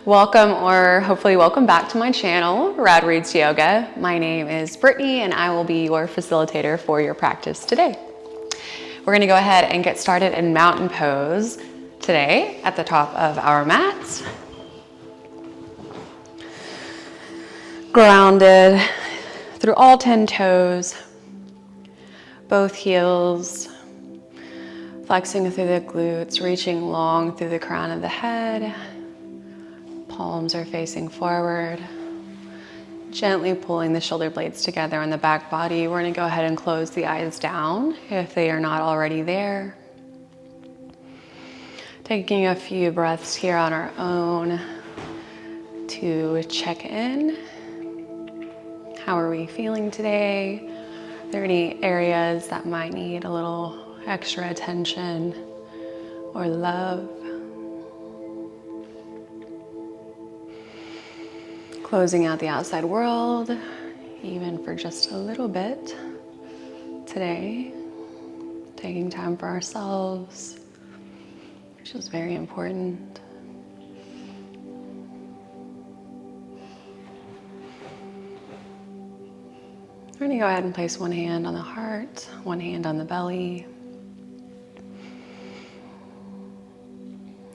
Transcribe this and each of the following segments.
Welcome, or hopefully welcome back to my channel, Rad Roots Yoga. My name is Brittni and I will be your facilitator for your practice today. We're gonna go ahead and get started in mountain pose today at the top of our mats. Grounded through all 10 toes, both heels, flexing through the glutes, reaching long through the crown of the head. Palms are facing forward. Gently pulling the shoulder blades together on the back body. We're going to go ahead and close the eyes down if they are not already there. Taking a few breaths here on our own to check in. How are we feeling today? Are there any areas that might need a little extra attention or love? Closing out the outside world, even for just a little bit today. Taking time for ourselves, which is very important. We're going to go ahead and place one hand on the heart, one hand on the belly.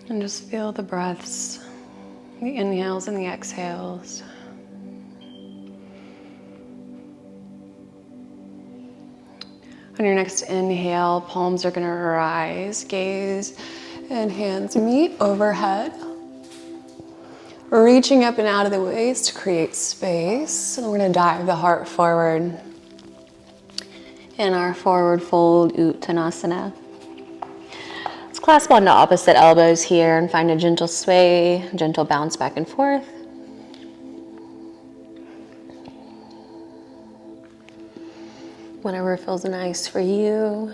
And just feel the breaths, the inhales and the exhales. On your next inhale, palms are going to rise, gaze and hands meet overhead. Reaching up and out of the waist to create space. And we're going to dive the heart forward in our forward fold Uttanasana. Let's clasp onto opposite elbows here and find a gentle sway, gentle bounce back and forth. Whatever feels nice for you.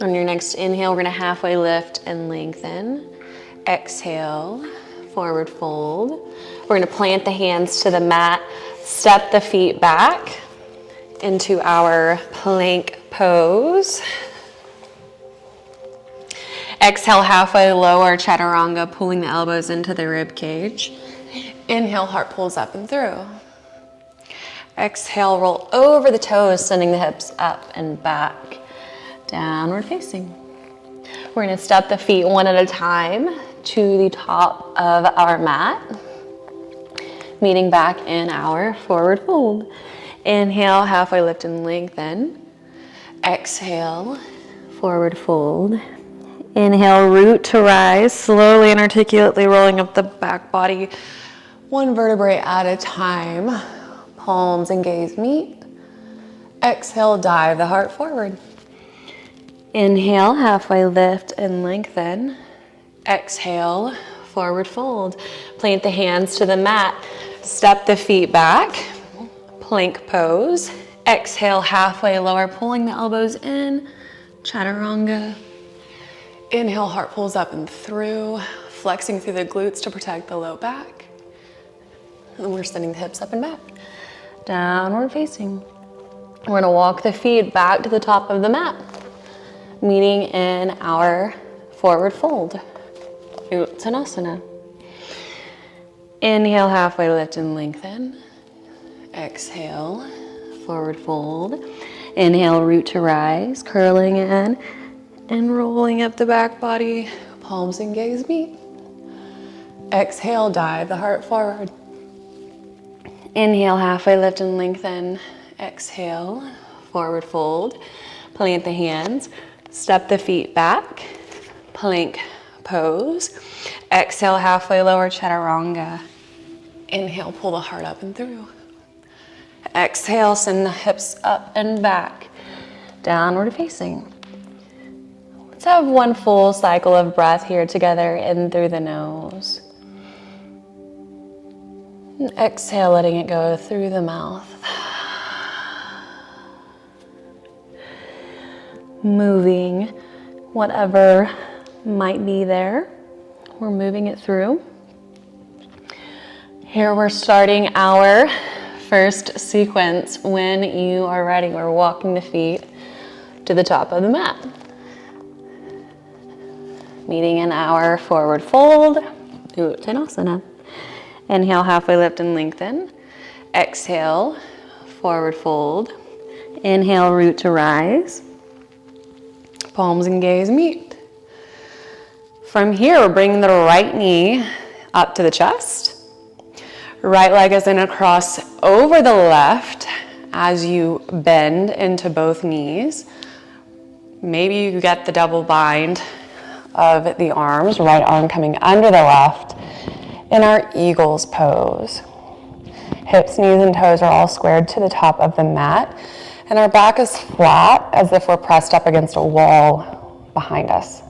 On your next inhale, we're going to halfway lift and lengthen. Exhale, forward fold. We're going to plant the hands to the mat, step the feet back into our plank pose. Exhale, halfway lower chaturanga, pulling the elbows into the rib cage. Inhale, heart pulls up and through. Exhale, roll over the toes, sending the hips up and back, downward facing. We're going to step the feet one at a time to the top of our mat, meeting back in our forward fold. Inhale, halfway lift and lengthen. Exhale, forward fold. Inhale, root to rise, slowly and articulately rolling up the back body, one vertebrae at a time. Palms and gaze meet. Exhale, dive the heart forward. Inhale, halfway lift and lengthen. Exhale, forward fold. Plant the hands to the mat. Step the feet back. Plank pose. Exhale, halfway lower, pulling the elbows in. Chaturanga. Inhale, heart pulls up and through. Flexing through the glutes to protect the low back. And we're sending the hips up and back. Downward facing. We're going to walk the feet back to the top of the mat, meeting in our forward fold, Uttanasana. Inhale, halfway lift and lengthen. Exhale, forward fold. Inhale, root to rise, curling in and rolling up the back body, palms and gaze meet. Exhale, dive the heart forward. Inhale, halfway lift and lengthen. Exhale, forward fold. Plant the hands, step the feet back, plank pose. Exhale, halfway lower, chaturanga. Inhale, pull the heart up and through. Exhale, send the hips up and back, downward facing. Let's have one full cycle of breath here together, in through the nose. And exhale, letting it go through the mouth. Moving whatever might be there. We're moving it through. Here we're starting our first sequence. When you are ready, we're walking the feet to the top of the mat. meeting in our forward fold, Uttanasana. Inhale, halfway lift and lengthen. Exhale, forward fold. Inhale, root to rise. Palms and gaze meet. From here, we're bringing the right knee up to the chest. Right leg is gonna cross over the left as you bend into both knees. Maybe you get the double bind of the arms, right arm coming under the left in our eagle's pose. Hips, knees, and toes are all squared to the top of the mat, and our back is flat as if we're pressed up against a wall behind us.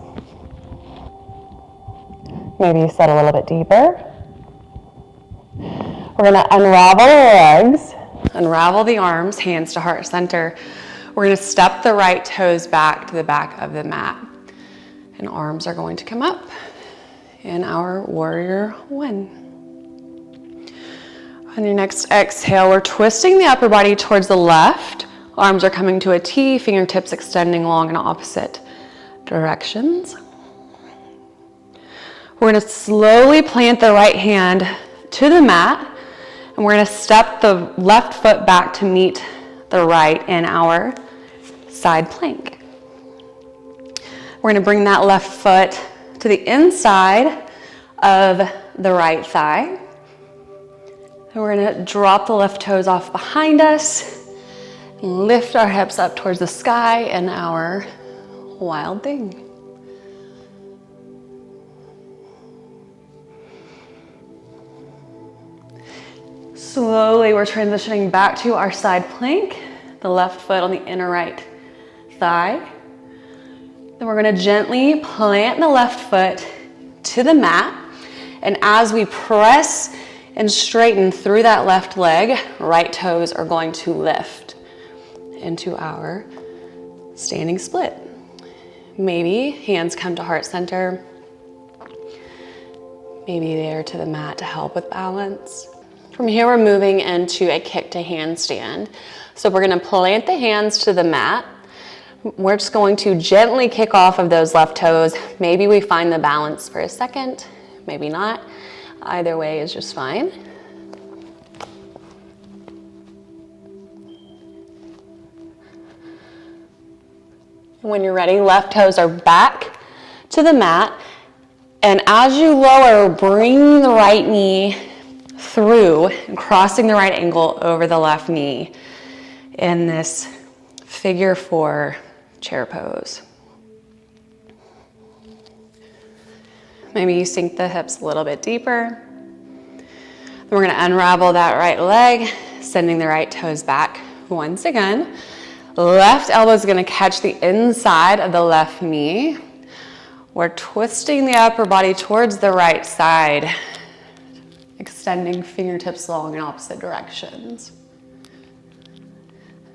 Maybe you sit a little bit deeper. We're gonna unravel the legs, unravel the arms, hands to heart center. We're gonna step the right toes back to the back of the mat. And arms are going to come up in our warrior one. On your next exhale, we're twisting the upper body towards the left. Arms are coming to a T, fingertips extending long in opposite directions. We're gonna slowly plant the right hand to the mat, and we're gonna step the left foot back to meet the right in our side plank. We're gonna bring that left foot to the inside of the right thigh. And we're gonna drop the left toes off behind us, and lift our hips up towards the sky in our wild thing. Slowly, we're transitioning back to our side plank, the left foot on the inner right thigh. Then we're gonna gently plant the left foot to the mat. And as we press and straighten through that left leg, right toes are going to lift into our standing split. Maybe hands come to heart center. Maybe there to the mat to help with balance. From here, we're moving into a kick to handstand. So we're gonna plant the hands to the mat. We're just going to gently kick off of those left toes. Maybe we find the balance for a second, maybe not. Either way is just fine. When you're ready, left toes are back to the mat. And as you lower, bring the right knee through and crossing the right ankle over the left knee in this figure 4 chair pose. Maybe you sink the hips a little bit deeper. Then we're gonna unravel that right leg, sending the right toes back once again. Left elbow is gonna catch the inside of the left knee. We're twisting the upper body towards the right side, extending fingertips long in opposite directions.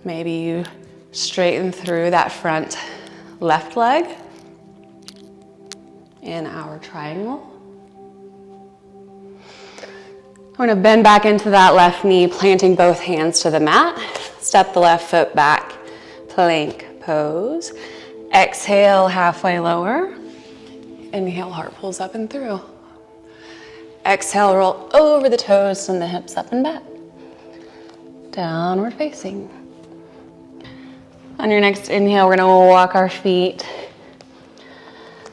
Maybe you straighten through that front left leg in our triangle. We're gonna bend back into that left knee, planting both hands to the mat. Step the left foot back, plank pose. Exhale, halfway lower. Inhale, heart pulls up and through. Exhale, roll over the toes, send the hips up and back. Downward facing. On your next inhale, we're gonna walk our feet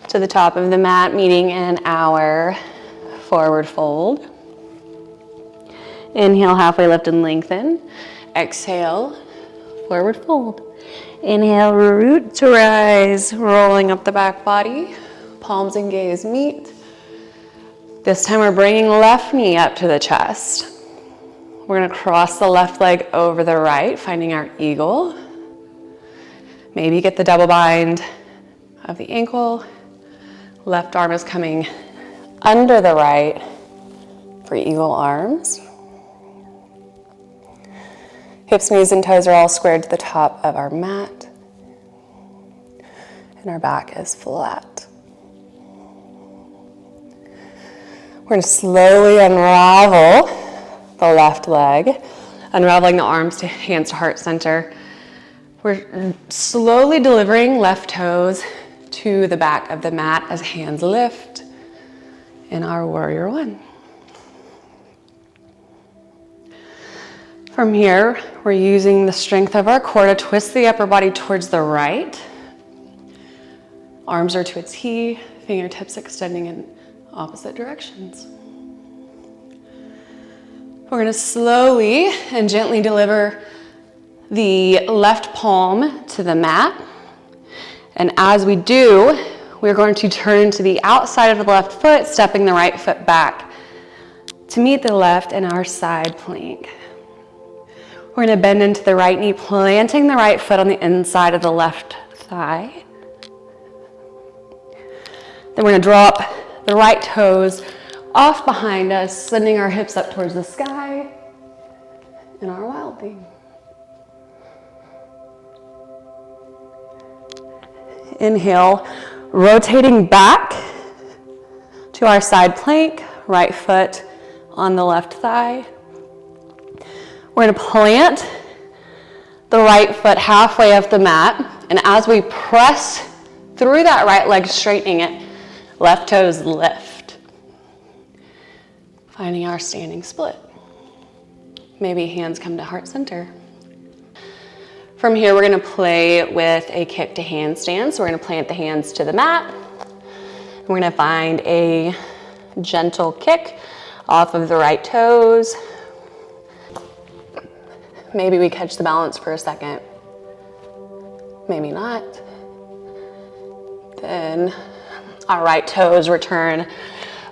to the top of the mat, meeting in our forward fold. Inhale, halfway lift and lengthen. Exhale, forward fold. Inhale, root to rise, rolling up the back body. Palms and gaze meet. This time we're bringing left knee up to the chest. We're gonna cross the left leg over the right, finding our eagle. Maybe get the double bind of the ankle. Left arm is coming under the right for eagle arms. Hips, knees, and toes are all squared to the top of our mat. And our back is flat. We're going to slowly unravel the left leg, unraveling the arms to hands to heart center. We're slowly delivering left toes to the back of the mat as hands lift in our warrior one. From here, we're using the strength of our core to twist the upper body towards the right. Arms are to a T, fingertips extending in opposite directions. We're going to slowly and gently deliver the left palm to the mat. And as we do, we're going to turn to the outside of the left foot, stepping the right foot back to meet the left in our side plank. We're going to bend into the right knee, planting the right foot on the inside of the left thigh. Then we're going to drop the right toes off behind us, sending our hips up towards the sky in our wild thing. Inhale, rotating back to our side plank, right foot on the left thigh. We're going to plant the right foot halfway up the mat, and as we press through that right leg, straightening it, left toes lift. Finding our standing split. Maybe hands come to heart center. From here, we're going to play with a kick to handstand. So we're going to plant the hands to the mat. We're going to find a gentle kick off of the right toes. Maybe we catch the balance for a second. Maybe not. Then our right toes return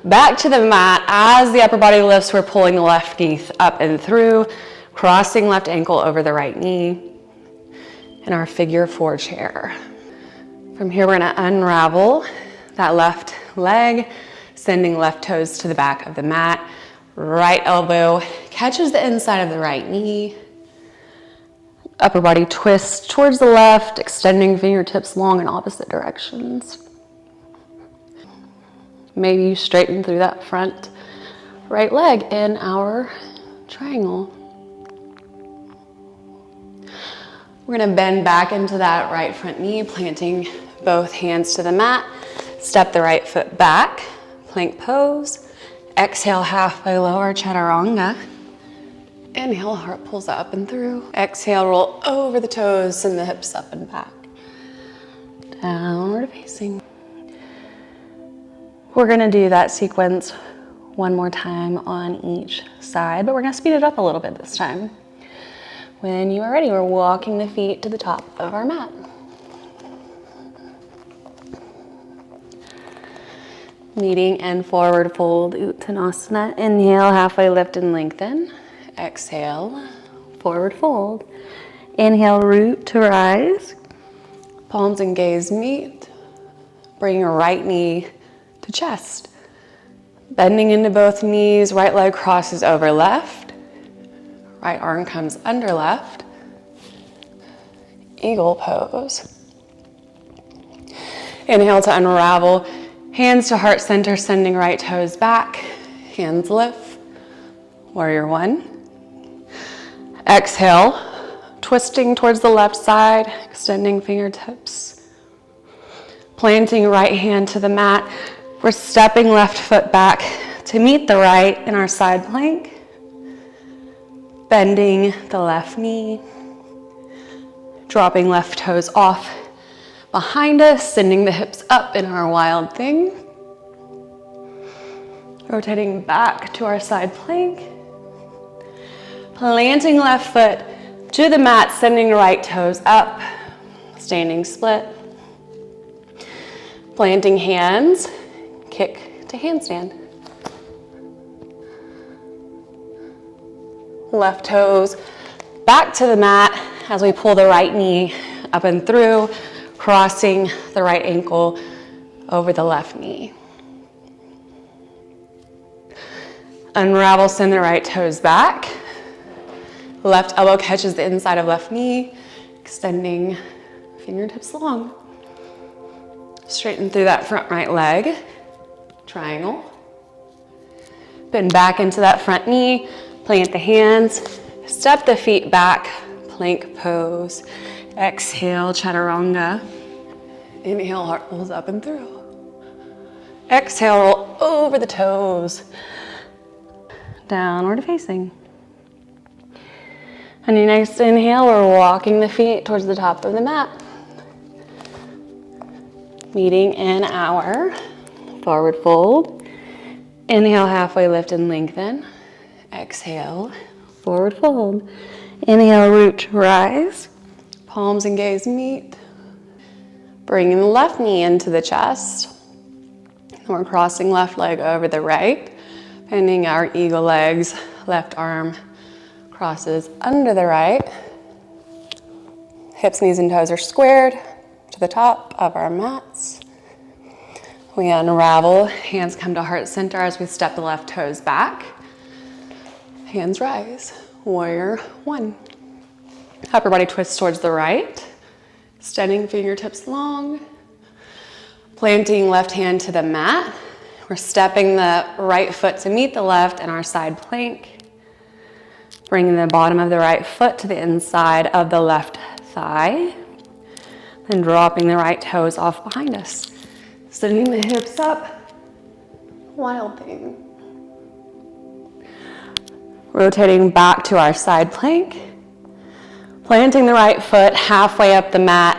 back to the mat. As the upper body lifts, we're pulling the left knee up and through, crossing left ankle over the right knee in our figure 4 chair. From here, we're going to unravel that left leg, sending left toes to the back of the mat. Right elbow catches the inside of the right knee. Upper body twist towards the left, extending fingertips long in opposite directions. Maybe you straighten through that front right leg in our triangle. We're going to bend back into that right front knee, planting both hands to the mat. Step the right foot back, plank pose. Exhale, halfway lower, chaturanga. Inhale, heart pulls up and through. Exhale, roll over the toes, send the hips up and back. Downward facing. We're gonna do that sequence one more time on each side, but we're gonna speed it up a little bit this time. When you are ready, we're walking the feet to the top of our mat. Meeting in forward fold, Uttanasana. Inhale, halfway lift and lengthen. Exhale, forward fold. Inhale, root to rise. Palms and gaze meet. Bring your right knee to chest. Bending into both knees, right leg crosses over left. Right arm comes under left. Eagle pose. Inhale to unravel. Hands to heart center, sending right toes back. Hands lift. Warrior one. Exhale, twisting towards the left side, extending fingertips. Planting right hand to the mat. We're stepping left foot back to meet the right in our side plank. Bending the left knee. Dropping left toes off behind us, sending the hips up in our wild thing. Rotating back to our side plank. Planting left foot to the mat, sending right toes up. Standing split. Planting hands, kick to handstand. Left toes back to the mat as we pull the right knee up and through, crossing the right ankle over the left knee. Unravel, send the right toes back. Left elbow catches the inside of left knee, extending fingertips long. Straighten through that front right leg, triangle. Bend back into that front knee, plant the hands, step the feet back, plank pose. Exhale, chaturanga. Inhale, heart pulls up and through. Exhale, roll over the toes. Downward facing. On your next inhale, we're walking the feet towards the top of the mat. Meeting in our forward fold. Inhale, halfway lift and lengthen. Exhale, forward fold. Inhale, root to rise. Palms and gaze meet. Bringing the left knee into the chest. And we're crossing left leg over the right. Bending our eagle legs. Left arm crosses under the right. Hips, knees, and toes are squared to the top of our mats. We unravel, hands come to heart center as we step the left toes back. Hands rise, warrior one. Upper body twists towards the right, extending fingertips long. Planting left hand to the mat. We're stepping the right foot to meet the left in our side plank. Bringing the bottom of the right foot to the inside of the left thigh. Then dropping the right toes off behind us. Sending the hips up. Wild thing. Rotating back to our side plank. Planting the right foot halfway up the mat.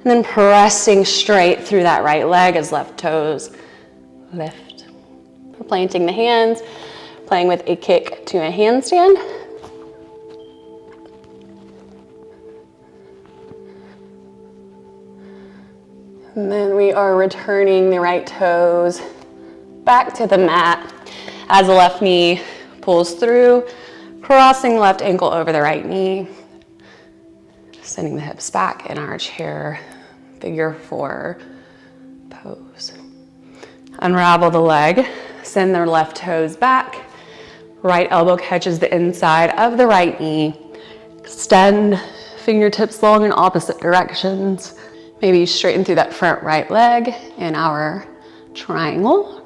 And then pressing straight through that right leg as left toes lift. We're planting the hands. Playing with a kick to a handstand. And then we are returning the right toes back to the mat as the left knee pulls through, crossing left ankle over the right knee, sending the hips back in our chair, figure four pose. Unravel the leg, send the left toes back, right elbow catches the inside of the right knee, extend fingertips long in opposite directions. Maybe straighten through that front right leg in our triangle.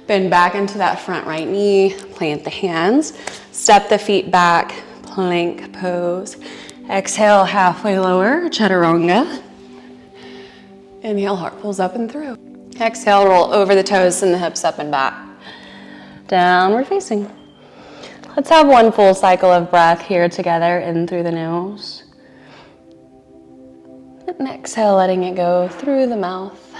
Bend back into that front right knee, plant the hands, step the feet back, plank pose. Exhale, halfway lower, chaturanga. Inhale, heart pulls up and through. Exhale, roll over the toes, send the hips up and back. Downward facing. Let's have one full cycle of breath here together, in through the nose. And exhale, letting it go through the mouth.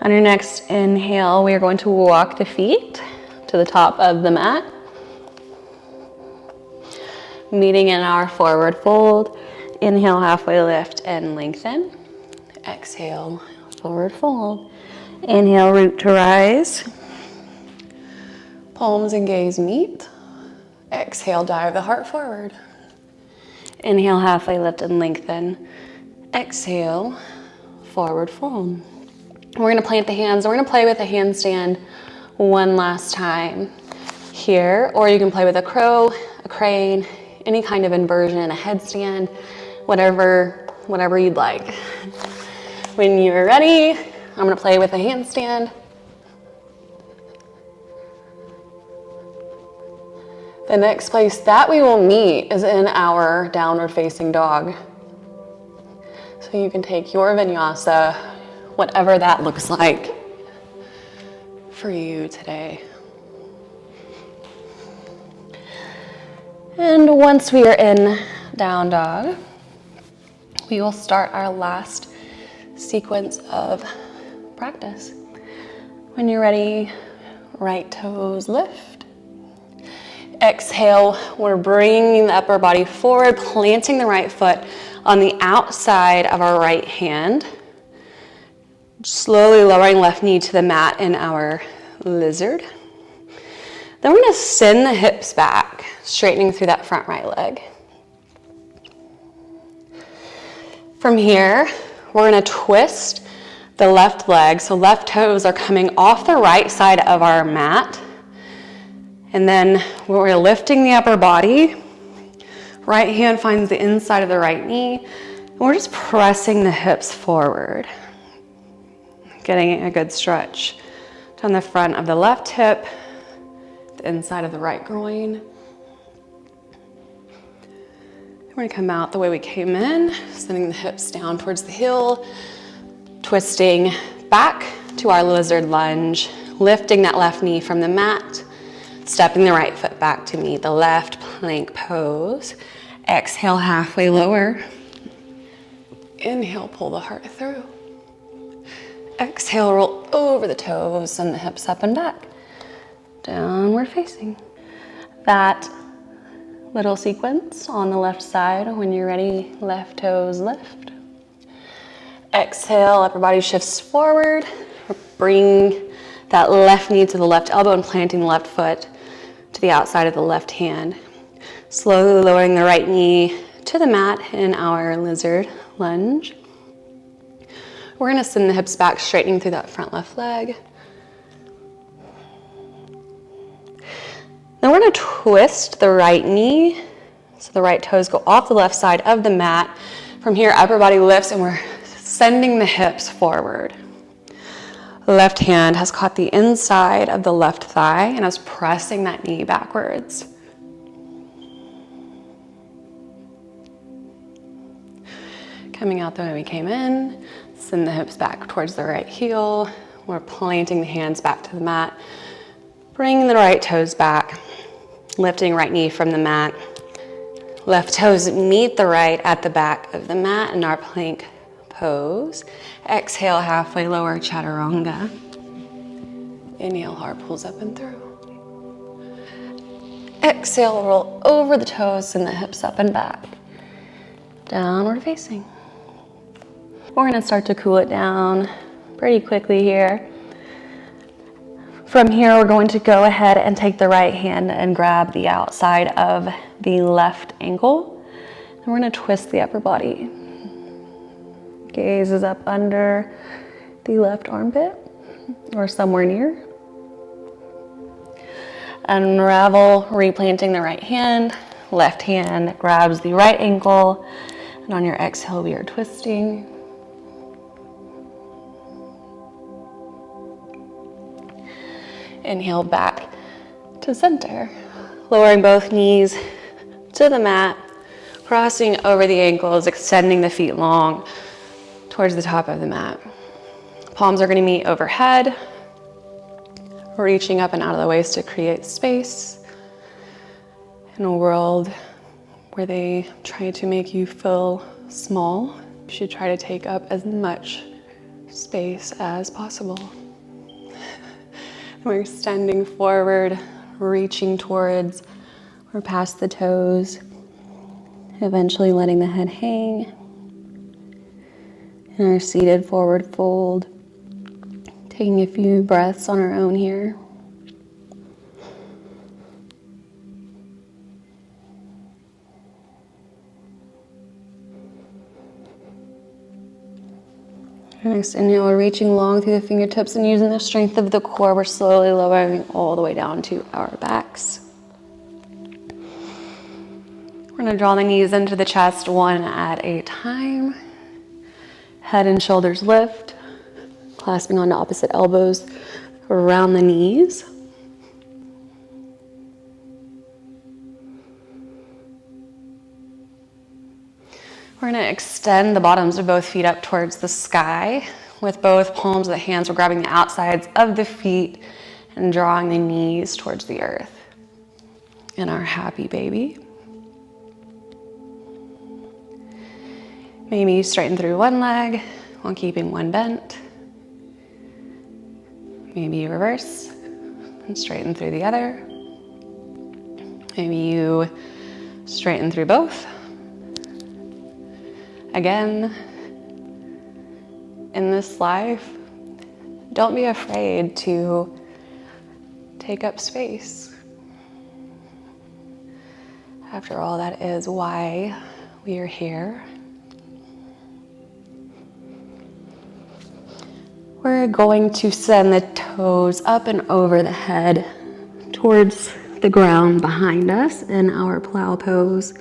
On your next inhale, we are going to walk the feet to the top of the mat. Meeting in our forward fold. Inhale, halfway lift and lengthen. Exhale, forward fold. Inhale, root to rise. Palms and gaze meet. Exhale, dive the heart forward. Inhale, halfway lift and lengthen. Exhale, forward fold. We're gonna plant the hands. We're gonna play with a handstand one last time here, or you can play with a crow, a crane, any kind of inversion, a headstand, whatever you'd like. When you're ready, I'm gonna play with a handstand. The next place that we will meet is in our downward facing dog. So you can take your vinyasa, whatever that looks like for you today. And once we are in down dog, we will start our last sequence of practice. When you're ready, right toes lift. Exhale, we're bringing the upper body forward, planting the right foot on the outside of our right hand. Slowly lowering left knee to the mat in our lizard. Then we're gonna send the hips back, straightening through that front right leg. From here, we're gonna twist the left leg, so left toes are coming off the right side of our mat. And then we're lifting the upper body. Right hand finds the inside of the right knee. And we're just pressing the hips forward. Getting a good stretch down the front of the left hip, the inside of the right groin. We're gonna come out the way we came in, sending the hips down towards the heel, twisting back to our lizard lunge, lifting that left knee from the mat, stepping the right foot back to meet the left plank pose. Exhale, halfway lower. Inhale, pull the heart through. Exhale, roll over the toes, send the hips up and back. Downward facing. That little sequence on the left side, when you're ready, left toes lift. Exhale, upper body shifts forward. Bring that left knee to the left elbow and planting the left foot to the outside of the left hand. Slowly lowering the right knee to the mat in our lizard lunge. We're gonna send the hips back, straightening through that front left leg. Then we're gonna twist the right knee so the right toes go off the left side of the mat. From here, upper body lifts and we're sending the hips forward. Left hand has caught the inside of the left thigh and is pressing that knee backwards. Coming out the way we came in, send the hips back towards the right heel. We're planting the hands back to the mat, bringing the right toes back, lifting right knee from the mat. Left toes meet the right at the back of the mat in our plank pose. Exhale, halfway lower, chaturanga. Inhale, heart pulls up and through. Exhale, roll over the toes, send the hips up and back. Downward facing. We're gonna start to cool it down pretty quickly here. From here, we're going to go ahead and take the right hand and grab the outside of the left ankle. And we're gonna twist the upper body. Gaze is up under the left armpit or somewhere near. Unravel, replanting the right hand. Left hand grabs the right ankle. And on your exhale, we are twisting. Inhale back to center. Lowering both knees to the mat, crossing over the ankles, extending the feet long towards the top of the mat. Palms are going to meet overhead, reaching up and out of the waist to create space. In a world where they try to make you feel small, you should try to take up as much space as possible. We're extending forward, reaching towards or past the toes, eventually letting the head hang. In our seated forward fold, taking a few breaths on our own here. Next inhale, we're reaching long through the fingertips and using the strength of the core, we're slowly lowering all the way down to our backs. We're gonna draw the knees into the chest one at a time. Head and shoulders lift, clasping onto opposite elbows around the knees. We're gonna extend the bottoms of both feet up towards the sky. With both palms of the hands, we're grabbing the outsides of the feet and drawing the knees towards the earth. In our happy baby. Maybe straighten through one leg while keeping one bent. Maybe you reverse and straighten through the other. Maybe you straighten through both. Again, in this life, don't be afraid to take up space. After all, that is why we are here. We're going to send the toes up and over the head towards the ground behind us in our plow pose,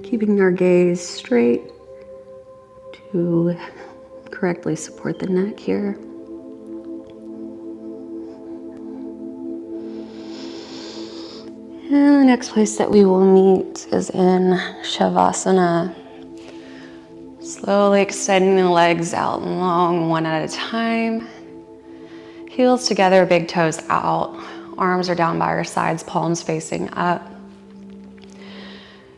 keeping our gaze straight to correctly support the neck here. And the next place that we will meet is in Shavasana. Slowly extending the legs out long, one at a time. Heels together, big toes out. Arms are down by our sides, palms facing up.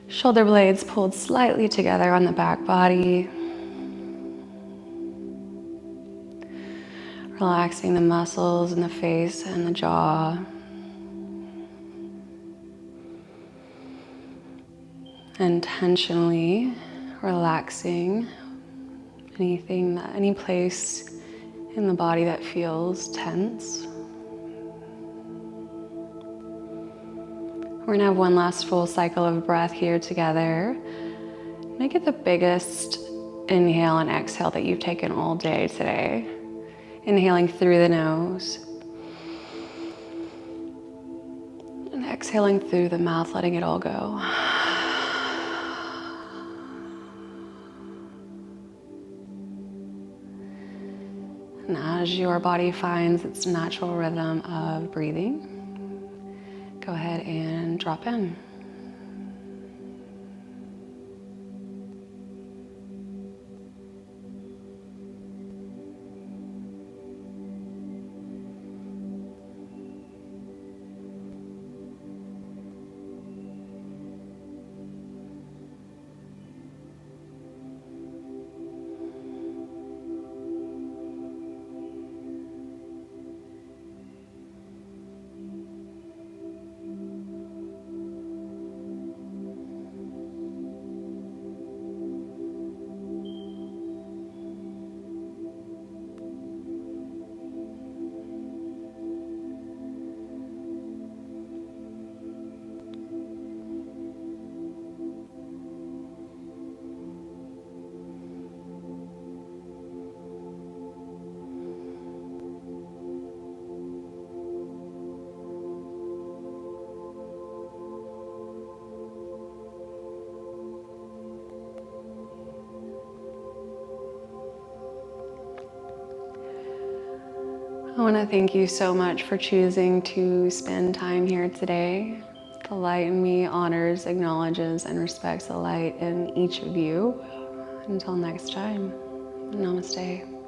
Shoulder blades pulled slightly together on the back body. Relaxing the muscles in the face and the jaw. Intentionally relaxing any place in the body that feels tense. We're gonna have one last full cycle of breath here together. Make it the biggest inhale and exhale that you've taken all day today. Inhaling through the nose. And exhaling through the mouth, letting it all go. And as your body finds its natural rhythm of breathing, go ahead and drop in. I want to thank you so much for choosing to spend time here today. The light in me honors, acknowledges, and respects the light in each of you. Until next time, namaste.